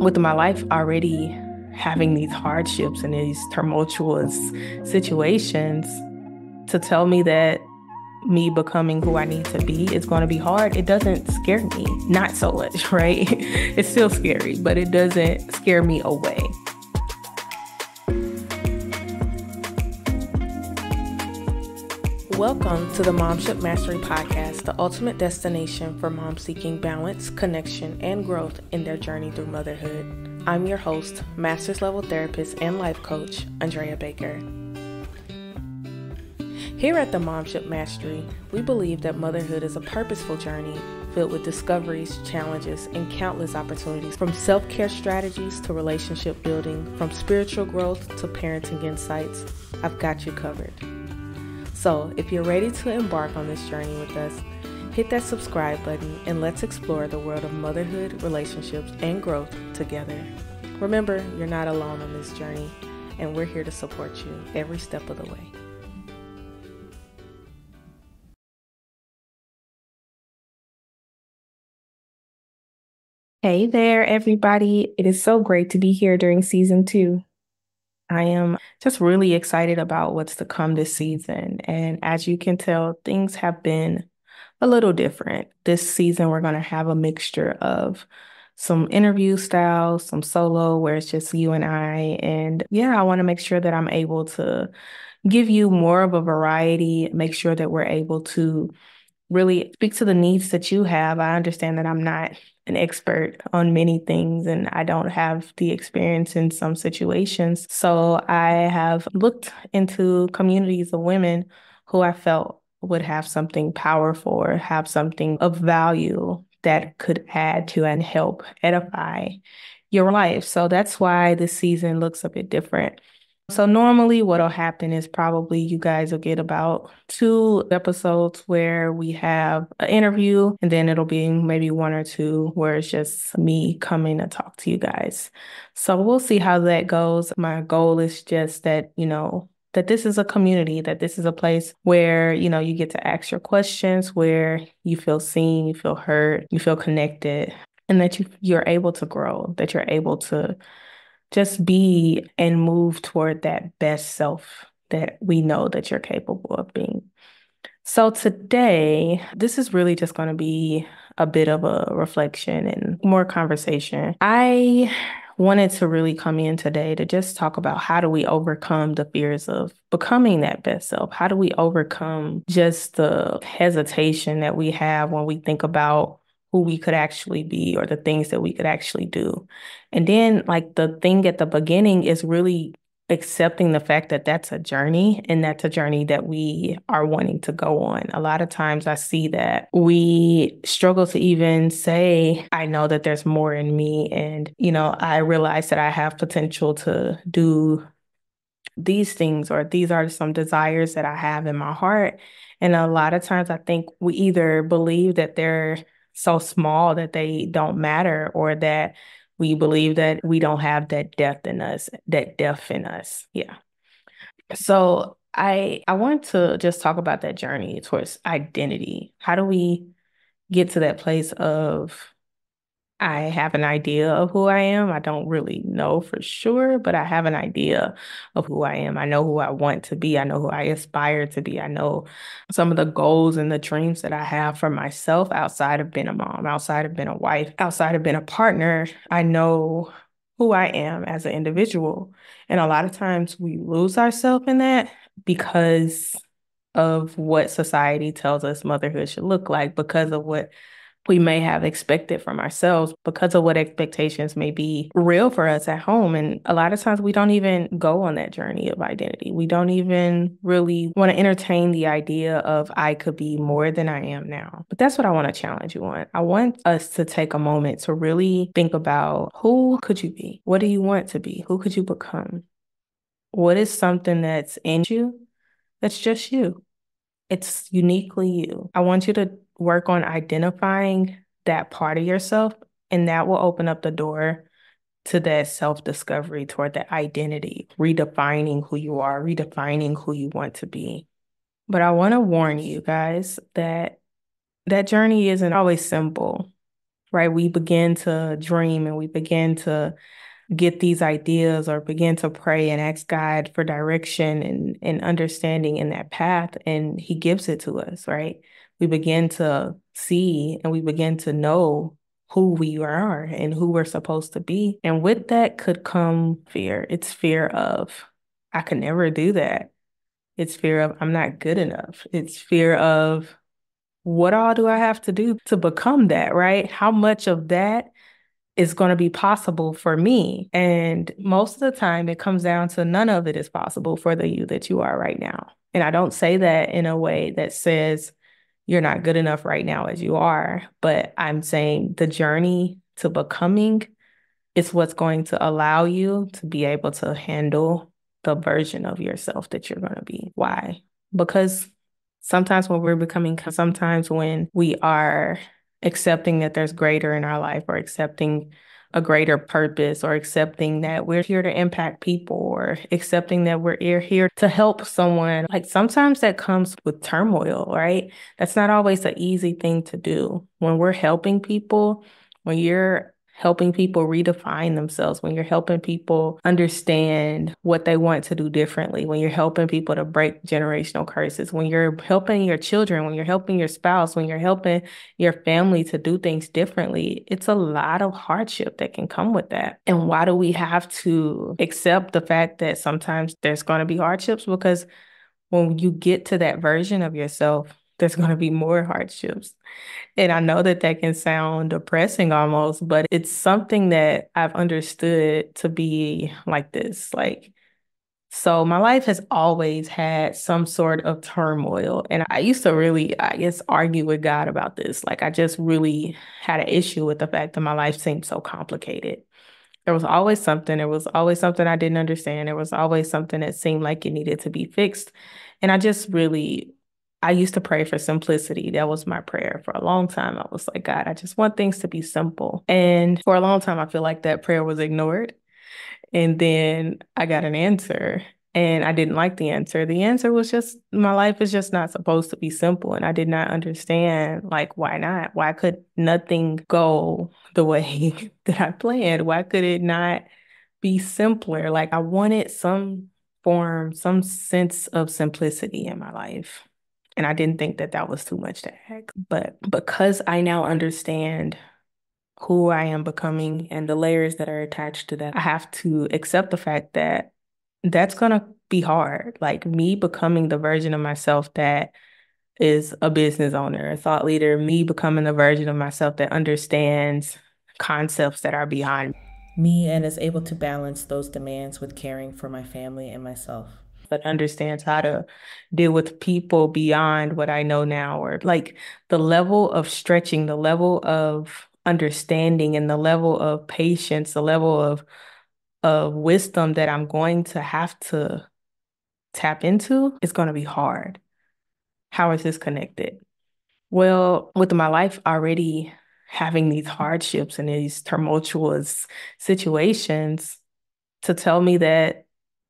with my life already having these hardships and these tumultuous situations, to tell me that me becoming who I need to be is going to be hard, it doesn't scare me. Not so much, right? It's still scary, but it doesn't scare me away. Welcome to the Momship Mastery podcast, the ultimate destination for moms seeking balance, connection, and growth in their journey through motherhood. I'm your host, master's level therapist and life coach, Andrea Baker. Here at the Momship Mastery, we believe that motherhood is a purposeful journey filled with discoveries, challenges, and countless opportunities, from self-care strategies to relationship building, from spiritual growth to parenting insights. I've got you covered. So, if you're ready to embark on this journey with us, hit that subscribe button and let's explore the world of motherhood, relationships, and growth together. Remember, you're not alone on this journey, and we're here to support you every step of the way. Hey there, everybody. It is so great to be here during season 2. I am just really excited about what's to come this season. And as you can tell, things have been a little different. This season, we're going to have a mixture of some interview styles, some solo where it's just you and I. And yeah, I want to make sure that I'm able to give you more of a variety, make sure that we're able to really speak to the needs that you have. I understand that I'm not an expert on many things and I don't have the experience in some situations. So I have looked into communities of women who I felt would have something powerful or have something of value that could add to and help edify your life. So that's why this season looks a bit different. So normally what'll happen is probably you guys will get about 2 episodes where we have an interview, and then it'll be maybe 1 or 2 where it's just me coming to talk to you guys. So we'll see how that goes. My goal is just that, that this is a community, that this is a place where, you get to ask your questions, where you feel seen, you feel heard, you feel connected, and that you're able to grow, that you're able to just be and move toward that best self that we know that you're capable of being. So today, this is really just going to be a bit of a reflection and more conversation. I wanted to really come in today to just talk about how do we overcome the fears of becoming that best self? How do we overcome just the hesitation that we have when we think about who we could actually be or the things that we could actually do? And then, like, the thing at the beginning is really accepting the fact that that's a journey and that's a journey that we are wanting to go on. A lot of times I see that we struggle to even say, I know that there's more in me. And, I realize that I have potential to do these things, or these are some desires that I have in my heart. And a lot of times I think we either believe that they're so small that they don't matter, or that we believe that we don't have that depth in us, that depth in us. Yeah. So I want to just talk about that journey towards identity. How do we get to that place of I have an idea of who I am. I don't really know for sure, but I have an idea of who I am. I know who I want to be. I know who I aspire to be. I know some of the goals and the dreams that I have for myself outside of being a mom, outside of being a wife, outside of being a partner. I know who I am as an individual. And a lot of times we lose ourselves in that because of what society tells us motherhood should look like, because of what we may have expected from ourselves, because of what expectations may be real for us at home. And a lot of times we don't even go on that journey of identity. We don't even really want to entertain the idea of I could be more than I am now. But that's what I want to challenge you on. I want us to take a moment to really think about, who could you be? What do you want to be? Who could you become? What is something that's in you that's just you? It's uniquely you. I want you to work on identifying that part of yourself, and that will open up the door to that self-discovery, toward that identity, redefining who you are, redefining who you want to be. But I want to warn you guys that that journey isn't always simple. right? We begin to dream and we begin to get these ideas or begin to pray and ask God for direction and understanding in that path, and He gives it to us, right? We begin to see and we begin to know who we are and who we're supposed to be. And with that could come fear. It's fear of, I could never do that. It's fear of, I'm not good enough. It's fear of, what all do I have to do to become that, right? How much of that is going to be possible for me? And most of the time, it comes down to none of it is possible for the you that you are right now. And I don't say that in a way that says you're not good enough right now as you are, but I'm saying the journey to becoming is what's going to allow you to be able to handle the version of yourself that you're going to be. Why? Because sometimes when we're becoming, sometimes when we are accepting that there's greater in our life or accepting a greater purpose or accepting that we're here to impact people or accepting that we're here to help someone, like sometimes that comes with turmoil, right? That's not always the easy thing to do. When we're helping people, when you're helping people redefine themselves, when you're helping people understand what they want to do differently, when you're helping people to break generational curses, when you're helping your children, when you're helping your spouse, when you're helping your family to do things differently, it's a lot of hardship that can come with that. And why do we have to accept the fact that sometimes there's going to be hardships? Because when you get to that version of yourself, there's going to be more hardships. And I know that that can sound depressing almost, but it's something that I've understood to be like this. Like, so my life has always had some sort of turmoil. And I used to really, I guess, argue with God about this. Like, I just really had an issue with the fact that my life seemed so complicated. There was always something. There was always something I didn't understand. There was always something that seemed like it needed to be fixed. And I just really, I used to pray for simplicity. That was my prayer for a long time. I was like, God, I just want things to be simple. And for a long time, I feel like that prayer was ignored. And then I got an answer and I didn't like the answer. The answer was just, my life is just not supposed to be simple. And I did not understand, like, why not? Why could nothing go the way that I planned? Why could it not be simpler? Like, I wanted some form, some sense of simplicity in my life. And I didn't think that that was too much to ask. But because I now understand who I am becoming and the layers that are attached to that, I have to accept the fact that that's going to be hard. Like me becoming the version of myself that is a business owner, a thought leader, me becoming the version of myself that understands concepts that are beyond me and is able to balance those demands with caring for my family and myself. That understands how to deal with people beyond what I know now, or like the level of stretching, the level of understanding, and the level of patience, the level of wisdom that I'm going to have to tap into is going to be hard. How is this connected? Well, with my life already having these hardships and these tumultuous situations, to tell me that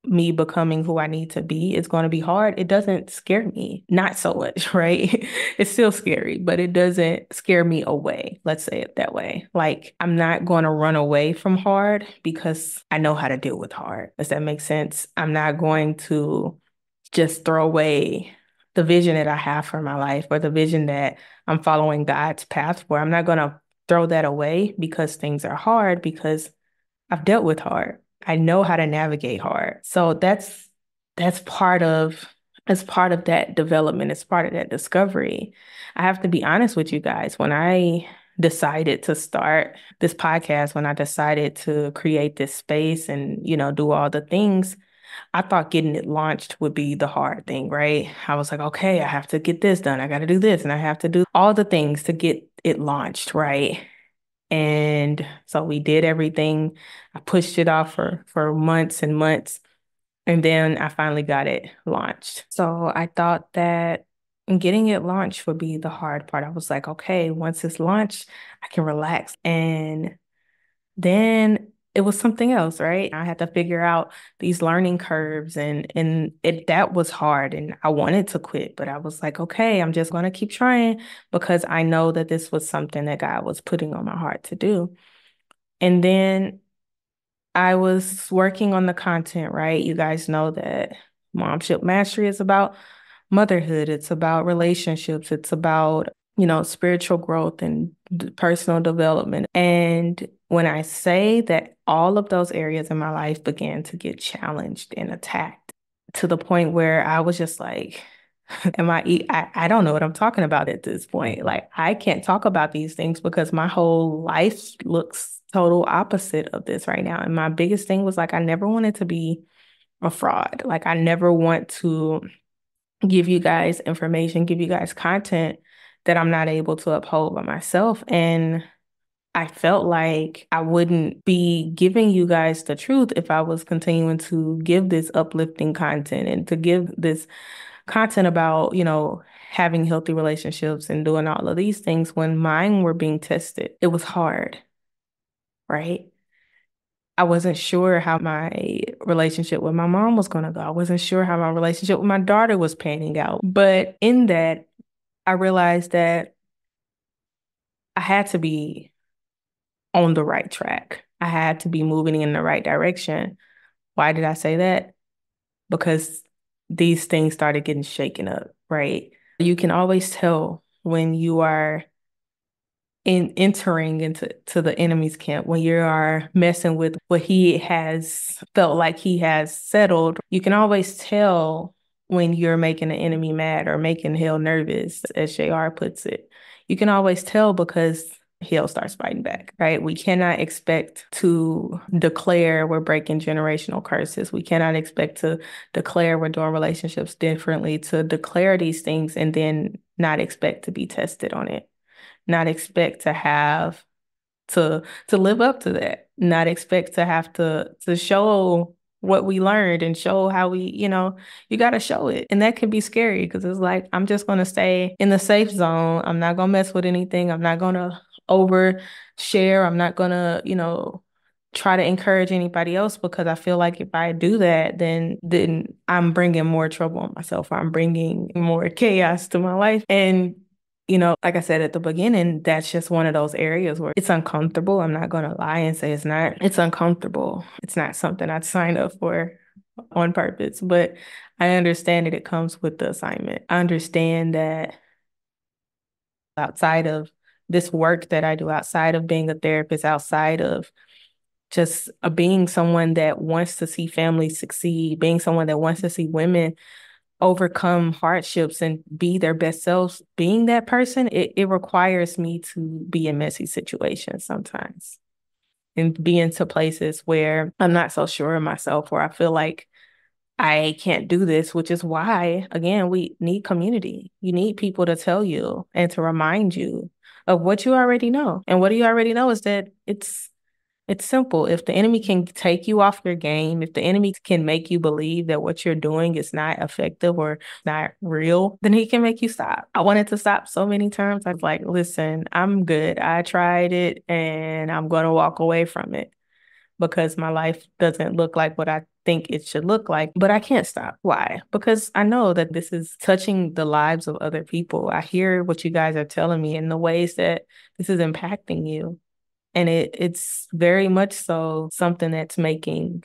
me becoming who I need to be is going to be hard, it doesn't scare me. Not so much, right? It's still scary, but it doesn't scare me away. Let's say it that way. Like, I'm not going to run away from hard because I know how to deal with hard. Does that make sense? I'm not going to just throw away the vision that I have for my life or the vision that I'm following God's path for. I'm not going to throw that away because things are hard, because I've dealt with hard. I know how to navigate hard. So that's part of that development. It's part of that discovery. I have to be honest with you guys. When I decided to start this podcast, when I decided to create this space and, do all the things, I thought getting it launched would be the hard thing, right? I was like, okay, I have to get this done. I got to do this and I have to do all the things to get it launched, right? And so we did everything. I pushed it off for months and months. And then I finally got it launched. So I thought that getting it launched would be the hard part. I was like, okay, once it's launched, I can relax. And then it was something else, right? I had to figure out these learning curves and that was hard and I wanted to quit, but I was like, okay, I'm just going to keep trying because I know that this was something that God was putting on my heart to do. And then I was working on the content, right? You guys know that Momship Mastery is about motherhood. It's about relationships. It's about, spiritual growth and personal development. And when I say that all of those areas in my life began to get challenged and attacked to the point where I was just like, I don't know what I'm talking about at this point. Like, I can't talk about these things because my whole life looks total opposite of this right now. And my biggest thing was like, I never wanted to be a fraud. Like, I never want to give you guys information, give you guys content that I'm not able to uphold by myself. And I felt like I wouldn't be giving you guys the truth if I was continuing to give this uplifting content and to give this content about, having healthy relationships and doing all of these things when mine were being tested. It was hard, right? I wasn't sure how my relationship with my mom was going to go. I wasn't sure how my relationship with my daughter was panning out. But in that, I realized that I had to be on the right track. I had to be moving in the right direction. Why did I say that? Because these things started getting shaken up, right? You can always tell when you are entering into the enemy's camp, when you are messing with what he has felt like he has settled. You can always tell when you're making the enemy mad or making hell nervous, as JR puts it. You can always tell because hell starts fighting back, right? We cannot expect to declare we're breaking generational curses. We cannot expect to declare we're doing relationships differently, to declare these things and then not expect to be tested on it, not expect to have to live up to that, not expect to have to show what we learned and show how we, you got to show it. And that can be scary because it's like, I'm just going to stay in the safe zone. I'm not going to mess with anything. I'm not going to overshare. I'm not going to, try to encourage anybody else because I feel like if I do that, then I'm bringing more trouble on myself. I'm bringing more chaos to my life. And like I said at the beginning, that's just one of those areas where it's uncomfortable. I'm not going to lie and say it's not. It's uncomfortable. It's not something I'd sign up for on purpose, but I understand that it comes with the assignment. I understand that outside of this work that I do, outside of being a therapist, outside of just being someone that wants to see families succeed, being someone that wants to see women overcome hardships and be their best selves, being that person, it requires me to be in messy situations sometimes and be into places where I'm not so sure of myself, where I feel like I can't do this, which is why, again, we need community. You need people to tell you and to remind you of what you already know. And what you already know is that it's simple. If the enemy can take you off your game, if the enemy can make you believe that what you're doing is not effective or not real, then he can make you stop. I wanted to stop so many times. I was like, listen, I'm good. I tried it and I'm going to walk away from it because my life doesn't look like what I think it should look like, but I can't stop. Why? Because I know that this is touching the lives of other people. I hear what you guys are telling me and the ways that this is impacting you. And it's very much so something that's making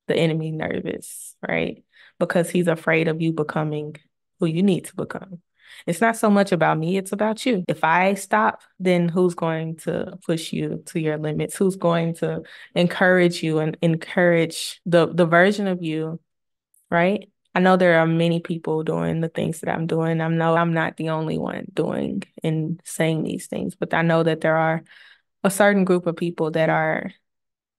the enemy nervous, right? Because he's afraid of you becoming who you need to become. It's not so much about me, it's about you. If I stop, then who's going to push you to your limits? Who's going to encourage you and encourage the version of you, right? I know there are many people doing the things that I'm doing. I know I'm not the only one doing and saying these things, but I know that there are a certain group of people that are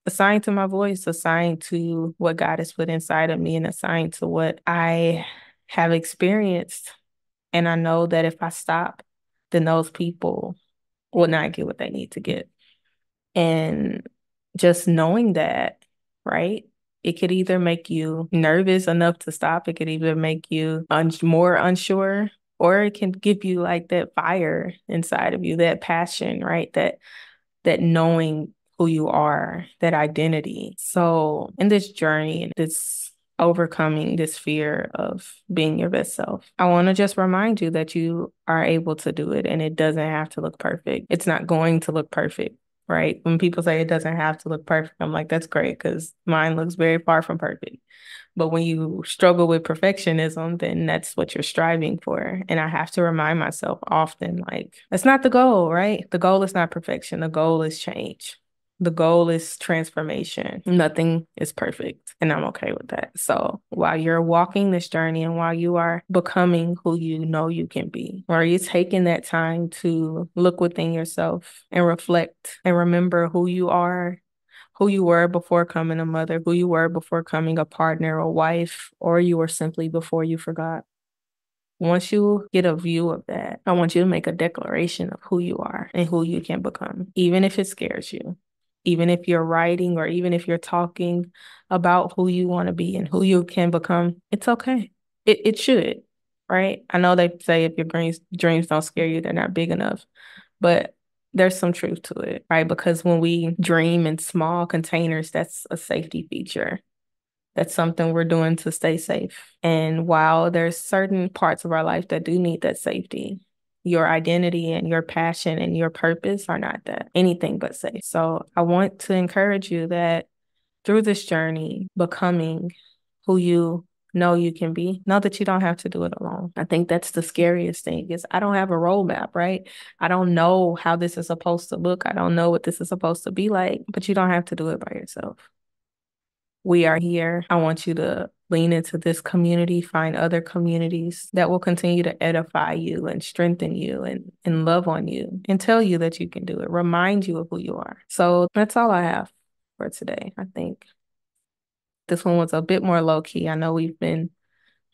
assigned to my voice, assigned to what God has put inside of me, and assigned to what I have experienced. And I know that if I stop, then those people will not get what they need to get. And just knowing that, right? It could either make you nervous enough to stop. It could either make you more unsure, or it can give you like that fire inside of you, that passion, right? That knowing who you are, that identity. So in this journey, this overcoming this fear of being your best self, I want to just remind you that you are able to do it, and it doesn't have to look perfect. It's not going to look perfect, right? When people say it doesn't have to look perfect, I'm like, that's great, because mine looks very far from perfect. But when you struggle with perfectionism, then that's what you're striving for. And I have to remind myself often, like, that's not the goal, right? The goal is not perfection. The goal is change. The goal is transformation. Nothing is perfect, and I'm okay with that. So while you're walking this journey and while you are becoming who you know you can be, or you're taking that time to look within yourself and reflect and remember who you are, who you were before coming a mother, who you were before coming a partner or wife, or you were simply before you forgot. Once you get a view of that, I want you to make a declaration of who you are and who you can become, even if it scares you, even if you're writing or even if you're talking about who you want to be and who you can become. It's okay. It should, right? I know they say if your dreams don't scare you, they're not big enough. But there's some truth to it, right? Because when we dream in small containers, that's a safety feature. That's something we're doing to stay safe. And while there's certain parts of our life that do need that safety, your identity and your passion and your purpose are not that, anything but safe. So I want to encourage you that through this journey, becoming who you know you can be, know that you don't have to do it alone. I think that's the scariest thing, is I don't have a roadmap, right? I don't know how this is supposed to look. I don't know what this is supposed to be like, but you don't have to do it by yourself. We are here. I want you to lean into this community, find other communities that will continue to edify you and strengthen you and love on you and tell you that you can do it, remind you of who you are. So that's all I have for today. I think this one was a bit more low key. I know we've been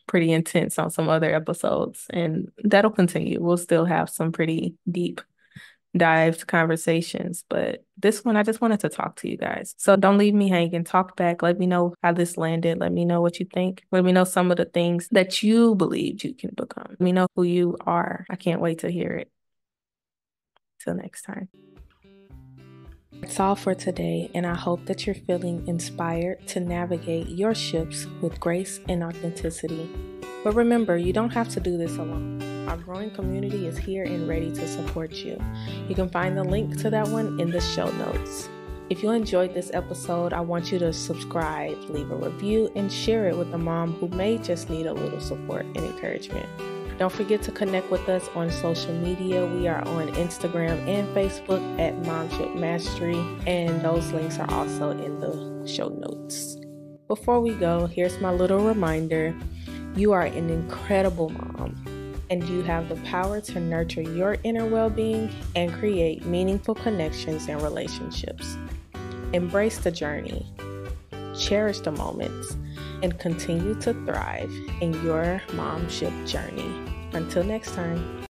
pretty intense on some other episodes, and that'll continue. We'll still have some pretty deep dived conversations, but this one, I just wanted to talk to you guys. So don't leave me hanging. Talk back. Let me know how this landed. Let me know what you think. Let me know some of the things that you believed you can become. Let me know who you are. I can't wait to hear it. Till next time. That's all for today, and I hope that you're feeling inspired to navigate your shifts with grace and authenticity. But remember, you don't have to do this alone. Our growing community is here and ready to support you. You can find the link to that one in the show notes. If you enjoyed this episode, I want you to subscribe, leave a review, and share it with a mom who may just need a little support and encouragement. Don't forget to connect with us on social media. We are on Instagram and Facebook at Momship Mastery, and those links are also in the show notes. Before we go, here's my little reminder. You are an incredible mom, and you have the power to nurture your inner well-being and create meaningful connections and relationships. Embrace the journey, cherish the moments, and continue to thrive in your momship journey. Until next time.